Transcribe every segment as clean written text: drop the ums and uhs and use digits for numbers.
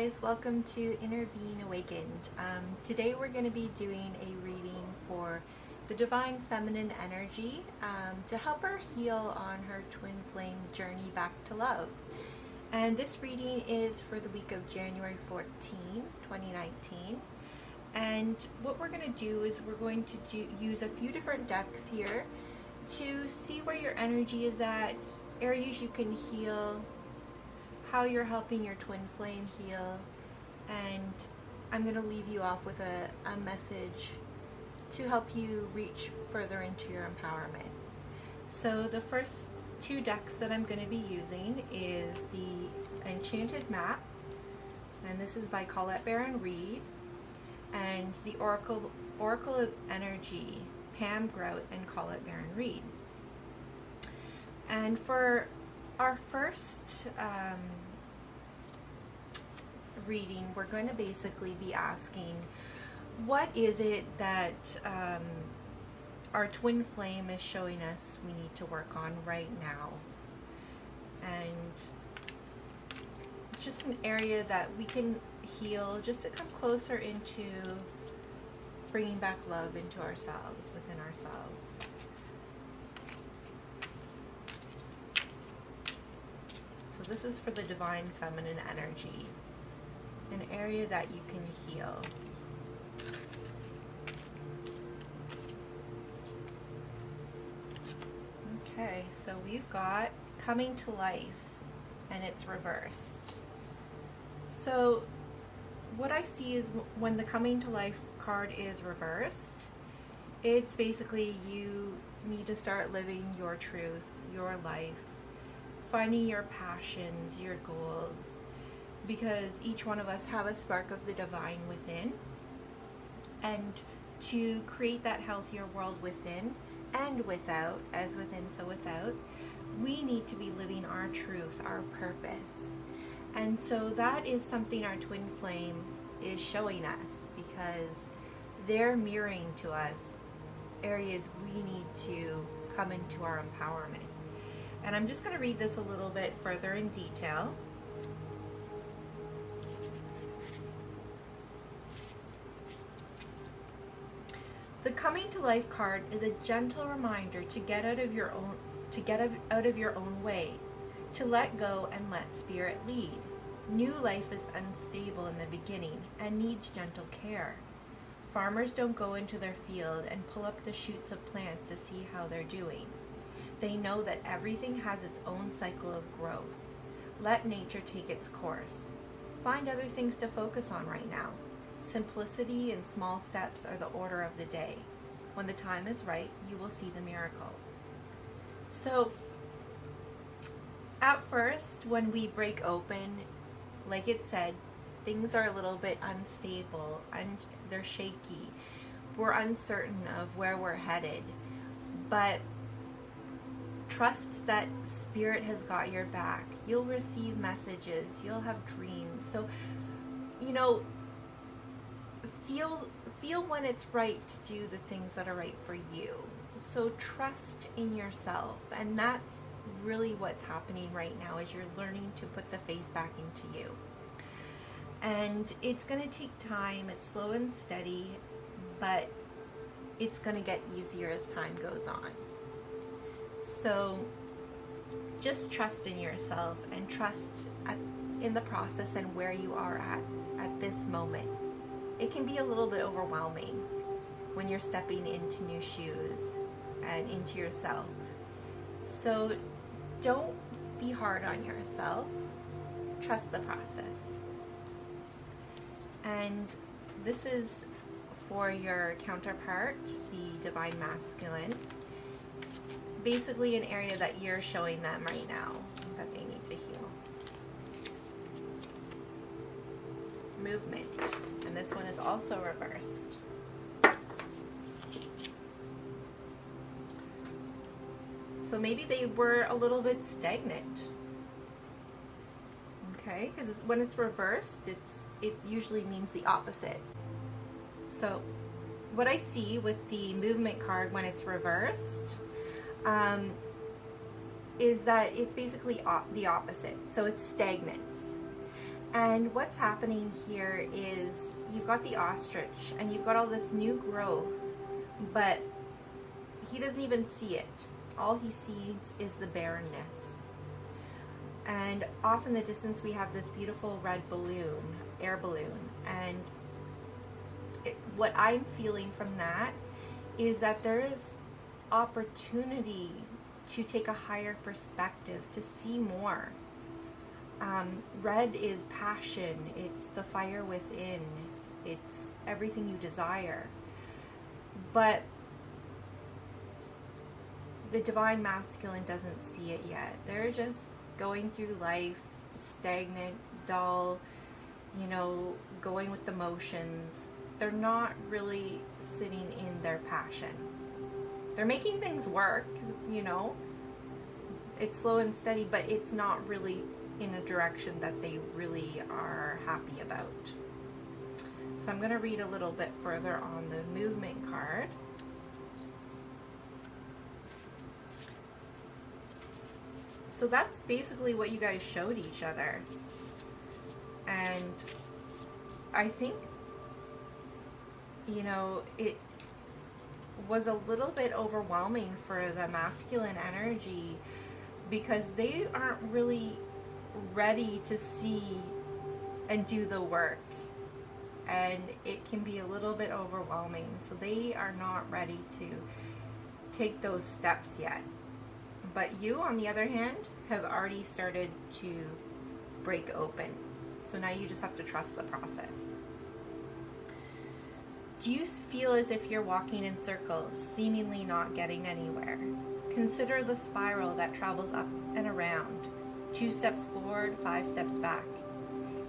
guys, welcome to Inner Being Awakened. Today we're going to be doing a reading for the Divine Feminine energy to help her heal on her twin flame journey back to love. And this reading is for the week of January 14, 2019. And what we're going to do is we're going to use a few different decks here to see where your energy is at, areas you can heal, how you're helping your twin flame heal, and I'm going to leave you off with a message to help you reach further into your empowerment. So the first two decks that I'm going to be using is the Enchanted Map, and this is by Colette Baron Reed, and the Oracle of Energy, Pam Grout and Colette Baron Reed. And for our first reading, we're going to basically be asking, what is it that our twin flame is showing us we need to work on right now? And just an area that we can heal, just to come closer into bringing back love into ourselves, within ourselves. So this is for the Divine Feminine energy, an area that you can heal. Okay, so we've got Coming to Life, and it's reversed. So what I see is when the Coming to Life card is reversed, it's basically you need to start living your truth, your life, finding your passions, your goals, because each one of us have a spark of the divine within, and to create that healthier world within and without, as within so without, we need to be living our truth, our purpose. And so that is something our twin flame is showing us, because they're mirroring to us areas we need to come into our empowerment. And I'm just going to read this a little bit further in detail. The Coming to Life card is a gentle reminder to get out of your own way, to let go and let spirit lead. New life is unstable in the beginning and needs gentle care. Farmers don't go into their field and pull up the shoots of plants to see how they're doing. They know that everything has its own cycle of growth. Let nature take its course. Find other things to focus on right now. Simplicity and small steps are the order of the day. When the time is right, you will see the miracle. So, at first, when we break open, like it said, things are a little bit unstable, and they're shaky. We're uncertain of where we're headed. But trust that Spirit has got your back. You'll receive messages. You'll have dreams. So, feel when it's right to do the things that are right for you. So trust in yourself, and that's really what's happening right now, is you're learning to put the faith back into you. And it's going to take time. It's slow and steady, but it's going to get easier as time goes on. So just trust in yourself, and trust in the process and where you are at this moment. It can be a little bit overwhelming when you're stepping into new shoes and into yourself. So don't be hard on yourself. Trust the process. And this is for your counterpart, the Divine Masculine. Basically an area that you're showing them right now that they need to heal. Movement. And this one is also reversed. So maybe they were a little bit stagnant. Okay, because when it's reversed, it usually means the opposite. So what I see with the movement card when it's reversed is that it's basically the opposite. So it's stagnance. And what's happening here is you've got the ostrich and you've got all this new growth, but he doesn't even see it. All he sees is the barrenness. And off in the distance we have this beautiful red balloon, air balloon, and what I'm feeling from that is that there is opportunity to take a higher perspective, to see more. Red is passion, it's the fire within, it's everything you desire. But the divine masculine doesn't see it yet. They're just going through life stagnant, dull, you know, going with the motions. They're not really sitting in their passion. They're making things work, you know. It's slow and steady, but it's not really in a direction that they really are happy about. So I'm going to read a little bit further on the movement card. So that's basically what you guys showed each other. And I think, you know, it was a little bit overwhelming for the masculine energy because they aren't really ready to see and do the work. And it can be a little bit overwhelming. So they are not ready to take those steps yet. But you, on the other hand, have already started to break open. So now you just have to trust the process. Do you feel as if you're walking in circles, seemingly not getting anywhere? Consider the spiral that travels up and around. 2 steps forward, 5 steps back.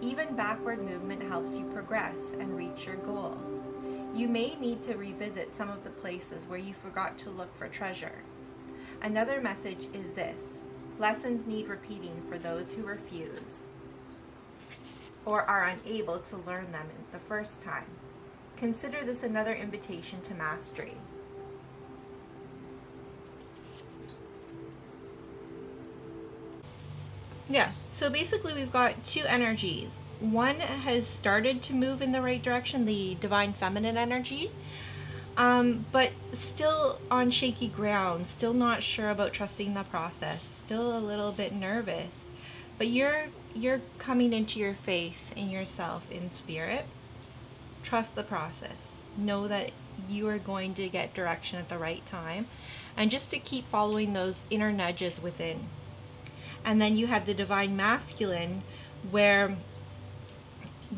Even backward movement helps you progress and reach your goal. You may need to revisit some of the places where you forgot to look for treasure. Another message is this: lessons need repeating for those who refuse or are unable to learn them the first time. Consider this another invitation to mastery. Yeah, so basically we've got 2 energies. One has started to move in the right direction, the divine feminine energy, but still on shaky ground, still not sure about trusting the process, still a little bit nervous. But you're coming into your faith in yourself, in spirit. Trust the process. Know that you are going to get direction at the right time, and just to keep following those inner nudges within. And then you had the divine masculine, where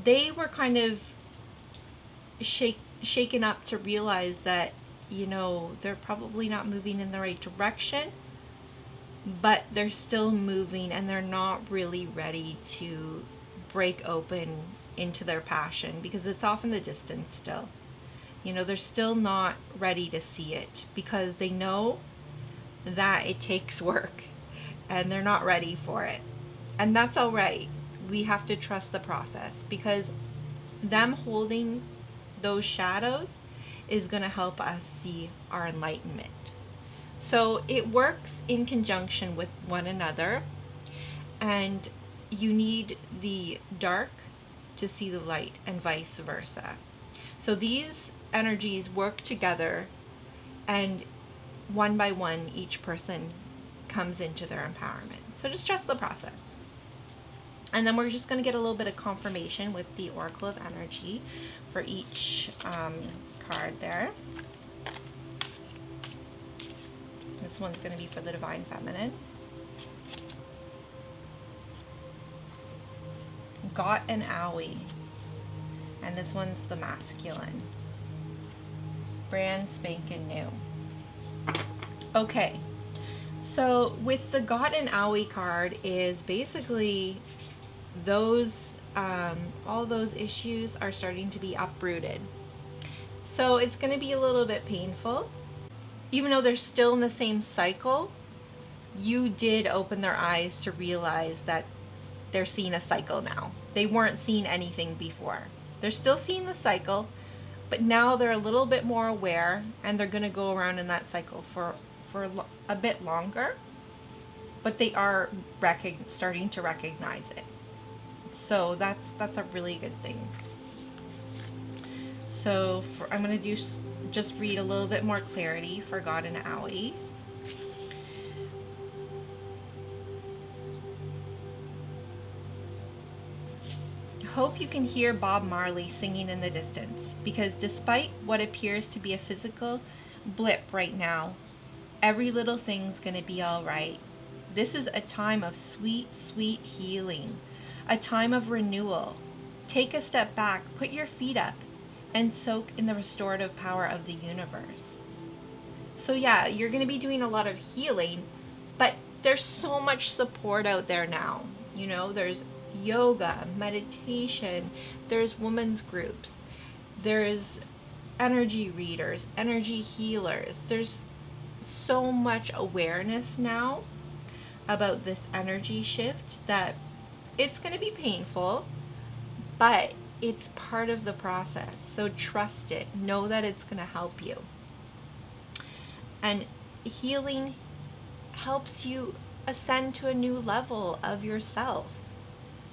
they were kind of shaken up to realize that, you know, they're probably not moving in the right direction, but they're still moving and they're not really ready to break open into their passion because it's off in the distance still. You know, they're still not ready to see it because they know that it takes work and they're not ready for it. And that's all right. We have to trust the process because them holding those shadows is going to help us see our enlightenment. So it works in conjunction with one another, and you need the dark to see the light and vice versa. So these energies work together, and one by one each person comes into their empowerment. So just trust the process. And then we're just going to get a little bit of confirmation with the Oracle of Energy for each card there. This one's going to be for the Divine Feminine. Got an owie. And this one's the Masculine. Brand spanking new. Okay. So with the Got an owie card is basically those all those issues are starting to be uprooted. So it's going to be a little bit painful. Even though they're still in the same cycle, you did open their eyes to realize that they're seeing a cycle now. They weren't seeing anything before. They're still seeing the cycle, but now they're a little bit more aware, and they're going to go around in that cycle for a bit longer, but they are starting to recognize it. So that's a really good thing. So I'm going to do just read a little bit more clarity for God and Aoi. Hope you can hear Bob Marley singing in the distance, because despite what appears to be a physical blip right now, every little thing's going to be all right. This is a time of sweet, sweet healing, a time of renewal. Take a step back, put your feet up, and soak in the restorative power of the universe. So yeah, you're going to be doing a lot of healing, but there's so much support out there now. You know, there's yoga, meditation, there's women's groups, there's energy readers, energy healers. There's so much awareness now about this energy shift that it's going to be painful, but it's part of the process. So trust it. Know that it's going to help you. And healing helps you ascend to a new level of yourself.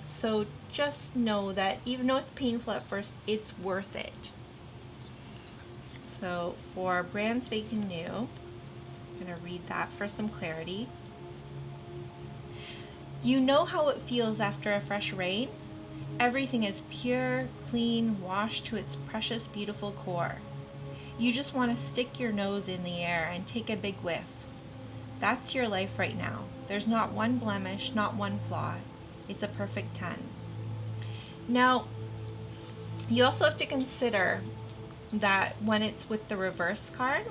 So just know that even though it's painful at first, it's worth it. So for brand spanking new, I'm going to read that for some clarity. You know how it feels after a fresh rain? Everything is pure, clean, washed to its precious, beautiful core. You just want to stick your nose in the air and take a big whiff. That's your life right now. There's not one blemish, not one flaw. It's a perfect 10. Now, you also have to consider that when it's with the reverse card,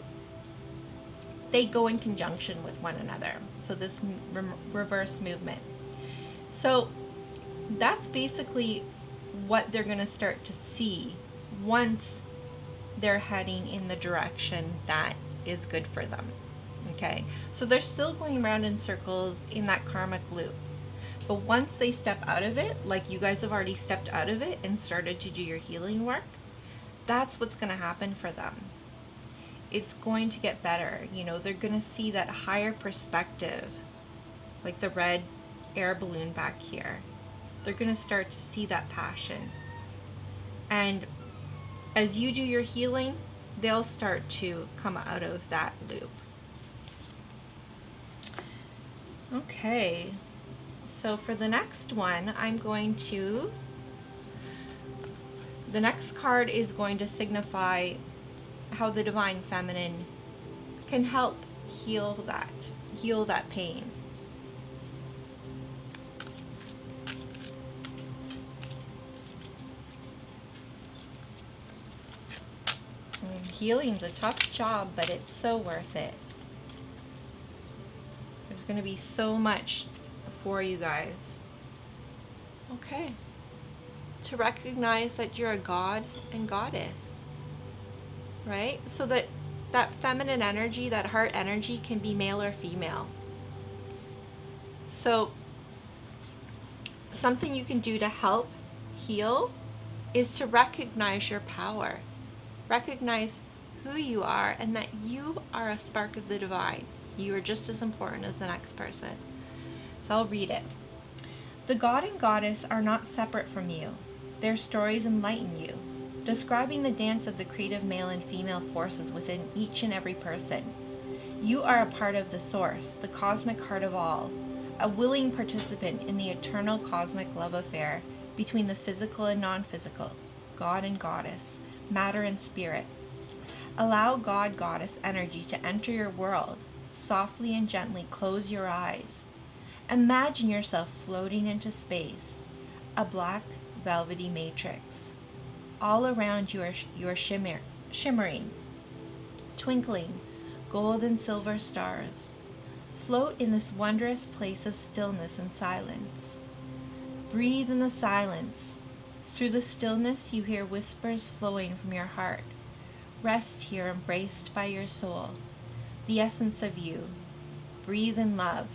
they go in conjunction with one another. So this reverse movement. So that's basically what they're going to start to see once they're heading in the direction that is good for them. Okay, so they're still going around in circles in that karmic loop. But once they step out of it, like you guys have already stepped out of it and started to do your healing work, that's what's going to happen for them. It's going to get better. You know, they're going to see that higher perspective, like the red air balloon back here. They're going to start to see that passion. And as you do your healing, they'll start to come out of that loop. Okay, so for the next one, the next card is going to signify how the Divine Feminine can help heal that pain. Healing's a tough job, but it's so worth it. There's going to be so much for you guys. Okay. To recognize that you're a god and goddess. Right? So that feminine energy, that heart energy can be male or female. So something you can do to help heal is to recognize your power. Recognize who you are and that you are a spark of the divine. You are just as important as the next person. So I'll read it. The god and goddess are not separate from you. Their stories enlighten you, describing the dance of the creative male and female forces within each and every person. You are a part of the source, the cosmic heart of all, a willing participant in the eternal cosmic love affair between the physical and non-physical, god and goddess, matter and spirit. Allow God-goddess energy to enter your world. Softly and gently close your eyes. Imagine yourself floating into space, a black velvety matrix. All around you are shimmering, twinkling, gold and silver stars. Float in this wondrous place of stillness and silence. Breathe in the silence. Through the stillness you hear whispers flowing from your heart. Rest here embraced by your soul, the essence of you. Breathe in love.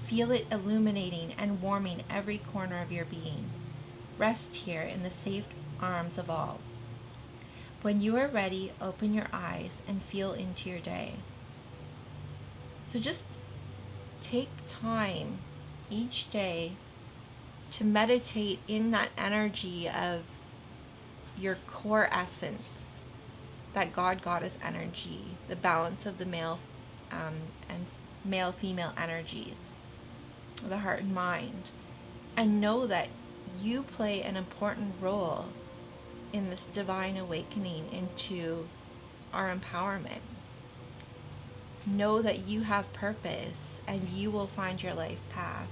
Feel it illuminating and warming every corner of your being. Rest here in the safe arms of all. When you are ready, open your eyes and feel into your day. So just take time each day to meditate in that energy of your core essence, that God Goddess energy, the balance of the male and male female energies, the heart and mind, and know that you play an important role in this divine awakening into our empowerment. Know that you have purpose and you will find your life path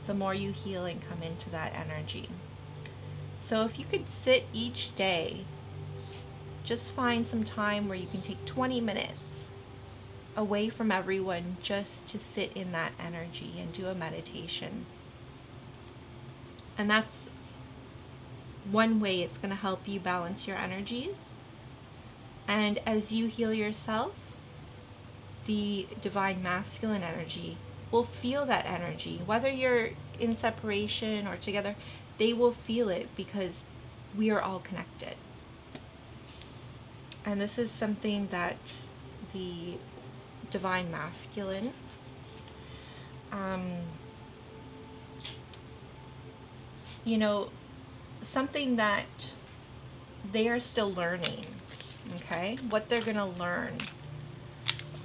the more you heal and come into that energy. So if you could sit each day, just find some time where you can take 20 minutes away from everyone just to sit in that energy and do a meditation. And that's one way it's going to help you balance your energies. And as you heal yourself, the divine masculine energy will feel that energy. Whether you're in separation or together, they will feel it because we are all connected. And this is something that the divine masculine something that they are still learning, okay? What they're going to learn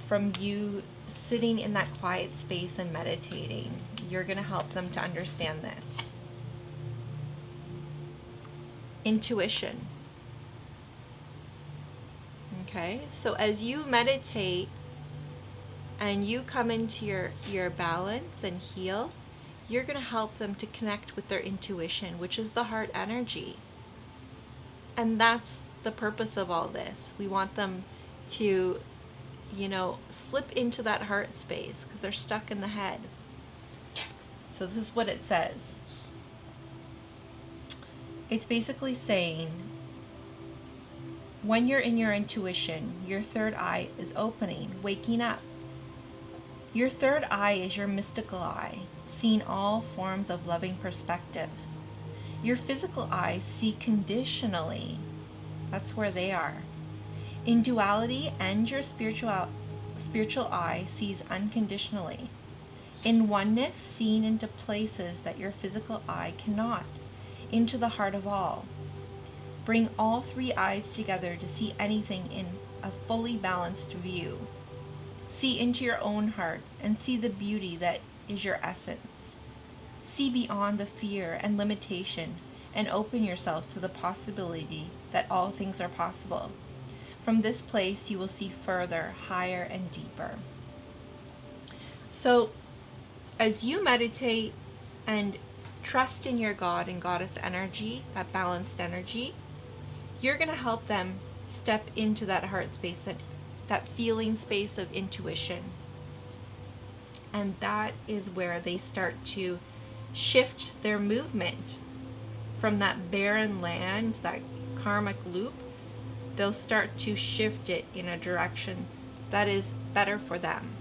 from you sitting in that quiet space and meditating. You're going to help them to understand this. Intuition. Okay? So as you meditate and you come into your balance and heal, you're going to help them to connect with their intuition, which is the heart energy. And that's the purpose of all this. We want them to, slip into that heart space because they're stuck in the head. So this is what it says. It's basically saying, when you're in your intuition, your third eye is opening, waking up. Your third eye is your mystical eye, seeing all forms of loving perspective. Your physical eyes see conditionally. That's where they are. In duality, and your spiritual eye sees unconditionally. In oneness, seeing into places that your physical eye cannot, into the heart of all. Bring all three eyes together to see anything in a fully balanced view. See into your own heart and see the beauty that is your essence. See beyond the fear and limitation and open yourself to the possibility that all things are possible. From this place, you will see further, higher, and deeper. So, as you meditate and trust in your God and Goddess energy, that balanced energy, you're going to help them step into that heart space, that feeling space of intuition. And that is where they start to shift their movement from that barren land, that karmic loop. They'll start to shift it in a direction that is better for them.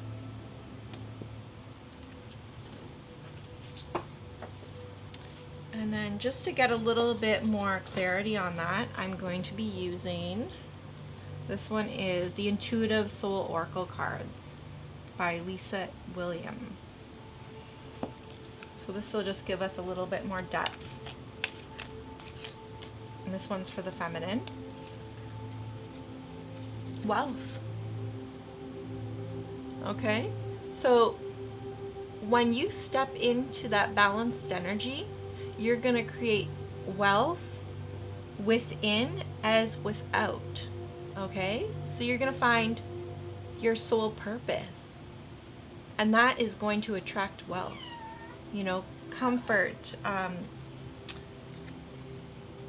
And then just to get a little bit more clarity on that, I'm going to be using, this one is the Intuitive Soul Oracle cards by Lisa Williams. So this will just give us a little bit more depth. And this one's for the feminine. Wealth. Okay, so when you step into that balanced energy, you're going to create wealth within as without. Okay, so you're going to find your soul purpose, and that is going to attract wealth, comfort.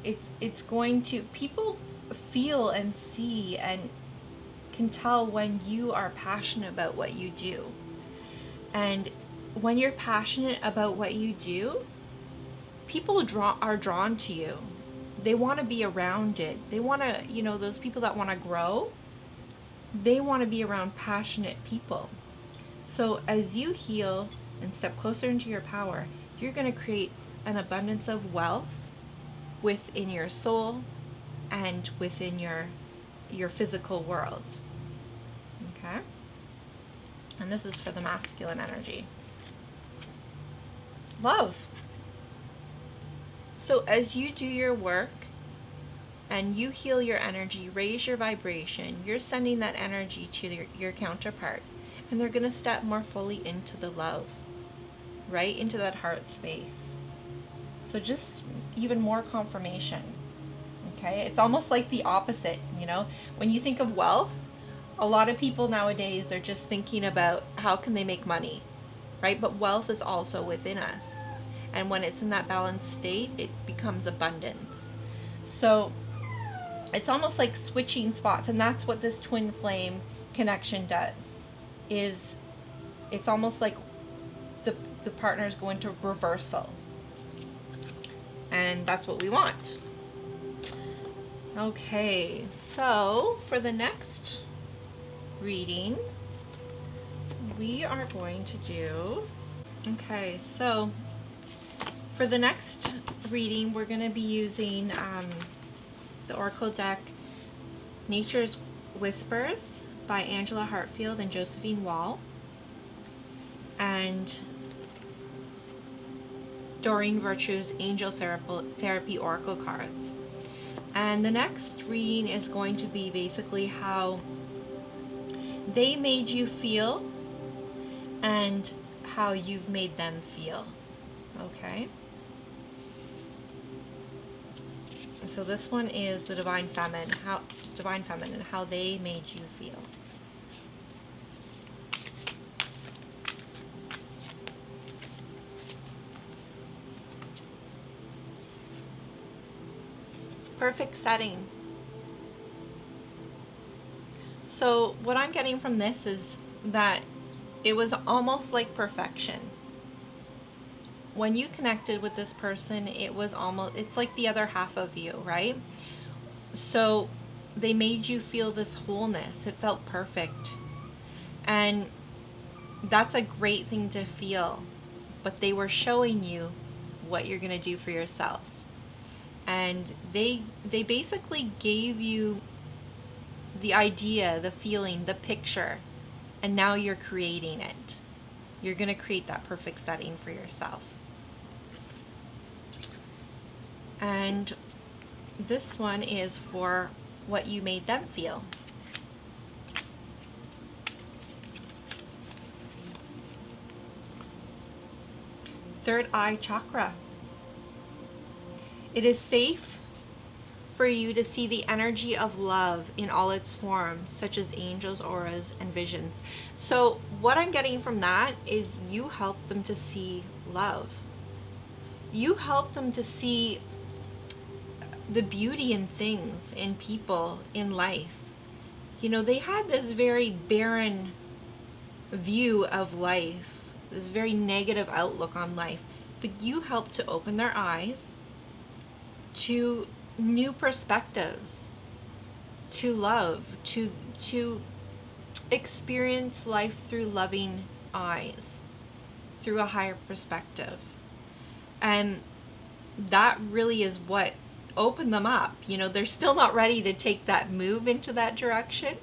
It's going to, people feel and see and can tell when you are passionate about what you do. And when you're passionate about what you do, people are drawn to you. They want to be around it. They want to, those people that want to grow, they want to be around passionate people. So as you heal and step closer into your power, you're going to create an abundance of wealth within your soul and within your physical world. Okay? And this is for the masculine energy. Love. So as you do your work and you heal your energy, raise your vibration, you're sending that energy to your counterpart, and they're going to step more fully into the love, right? Into that heart space. So just even more confirmation. Okay? It's almost like the opposite, you know? When you think of wealth, a lot of people nowadays, they're just thinking about how can they make money, right? But wealth is also within us. And when it's in that balanced state, it becomes abundance. So it's almost like switching spots, and that's what this twin flame connection does. Is it's almost like the partners go into reversal. And that's what we want. Okay, so for the next reading, we are going to do, okay, so for the next reading, we're going to be using the Oracle deck Nature's Whispers by Angela Hartfield and Josephine Wall, and Doreen Virtue's Angel Therapy Oracle cards. And the next reading is going to be basically how they made you feel and how you've made them feel. Okay? So this one is the Divine Feminine, how they made you feel. Perfect setting. So what I'm getting from this is that it was almost like perfection. When you connected with this person, it's like the other half of you, right? So they made you feel this wholeness. It felt perfect. And that's a great thing to feel. But they were showing you what you're going to do for yourself. And they basically gave you the idea, the feeling, the picture, and now you're creating it. You're going to create that perfect setting for yourself. And this one is for what you made them feel. Third eye chakra. It is safe for you to see the energy of love in all its forms, such as angels, auras, and visions. So what I'm getting from that is you help them to see love. You help them to see the beauty in things, in people, in life. You know, they had this very barren view of life, this very negative outlook on life, but you help to open their eyes to new perspectives, to love, to experience life through loving eyes, through a higher perspective. And that really is what opened them up. You know, they're still not ready to take that move into that direction,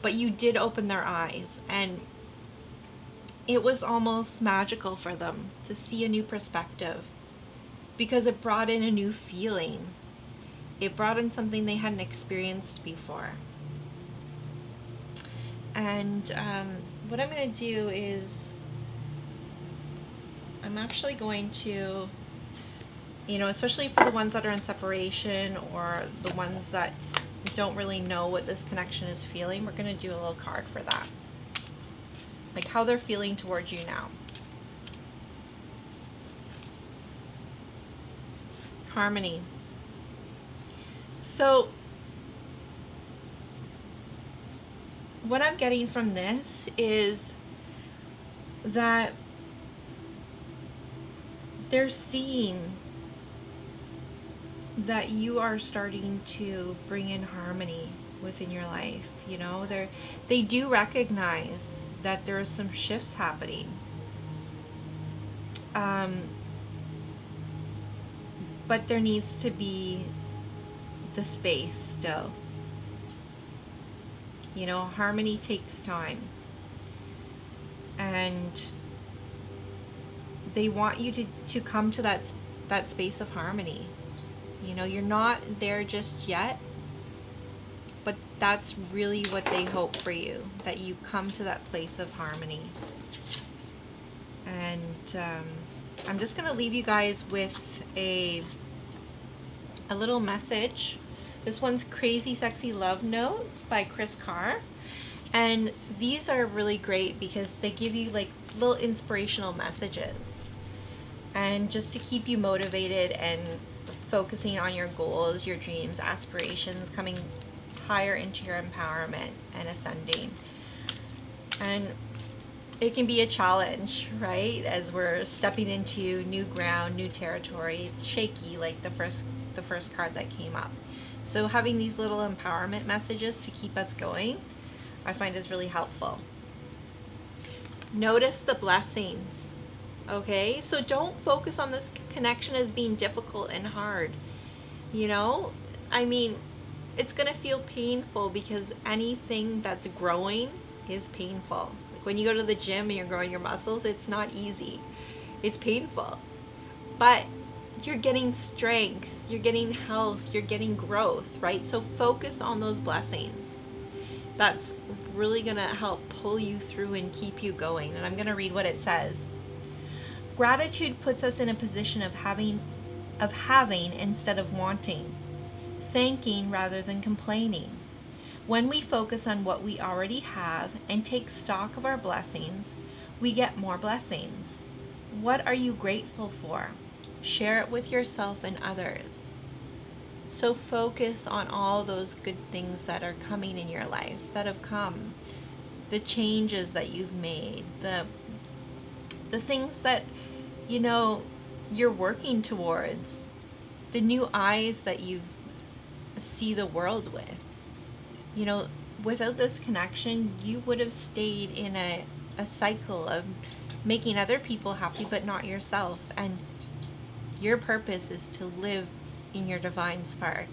but you did open their eyes, and it was almost magical for them to see a new perspective, because it brought in a new feeling. It brought in something they hadn't experienced before. And what I'm going to do is I'm actually going to, you know, especially for the ones that are in separation or the ones that don't really know what this connection is feeling, we're going to do a little card for that. Like how they're feeling towards you now. Harmony. So what I'm getting from this is that they're seeing that you are starting to bring in harmony within your life. You know, they do recognize that there are some shifts happening. But there needs to be the space still. You know, harmony takes time. And they want you to come to that that space of harmony. You know, you're not there just yet, but that's really what they hope for you, that you come to that place of harmony. And I'm just going to leave you guys with a little message. This one's Crazy Sexy Love Notes by Chris Carr. And these are really great because they give you like little inspirational messages. And just to keep you motivated and focusing on your goals, your dreams, aspirations, coming higher into your empowerment and ascending. And it can be a challenge, right? As we're stepping into new ground, new territory. It's shaky, like the first card that came up. So having these little empowerment messages to keep us going, I find is really helpful. Notice the blessings. Okay, so don't focus on this connection as being difficult and hard. You know, I mean, it's gonna feel painful because anything that's growing is painful. Like when you go to the gym and you're growing your muscles, it's not easy. It's painful. But you're getting strength, you're getting health, you're getting growth, right? So focus on those blessings. That's really gonna help pull you through and keep you going. And I'm gonna read what it says. Gratitude puts us in a position of having instead of wanting, thanking rather than complaining. When we focus on what we already have and take stock of our blessings, we get more blessings. What are you grateful for? Share it with yourself and others. So focus on all those good things that are coming in your life, that have come, the changes that you've made, the things that, you know, you're working towards, the new eyes that you see the world with. You know, without this connection, you would have stayed in a cycle of making other people happy but not yourself. And your purpose is to live in your divine spark.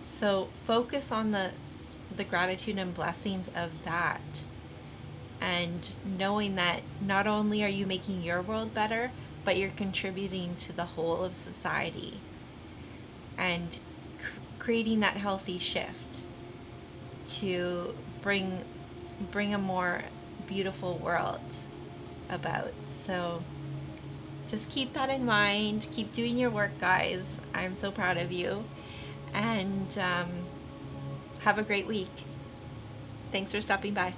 So focus on the gratitude and blessings of that. And knowing that not only are you making your world better, but you're contributing to the whole of society and creating that healthy shift to bring a more beautiful world about. So just keep that in mind. Keep doing your work, guys. I'm so proud of you. And have a great week. Thanks for stopping by.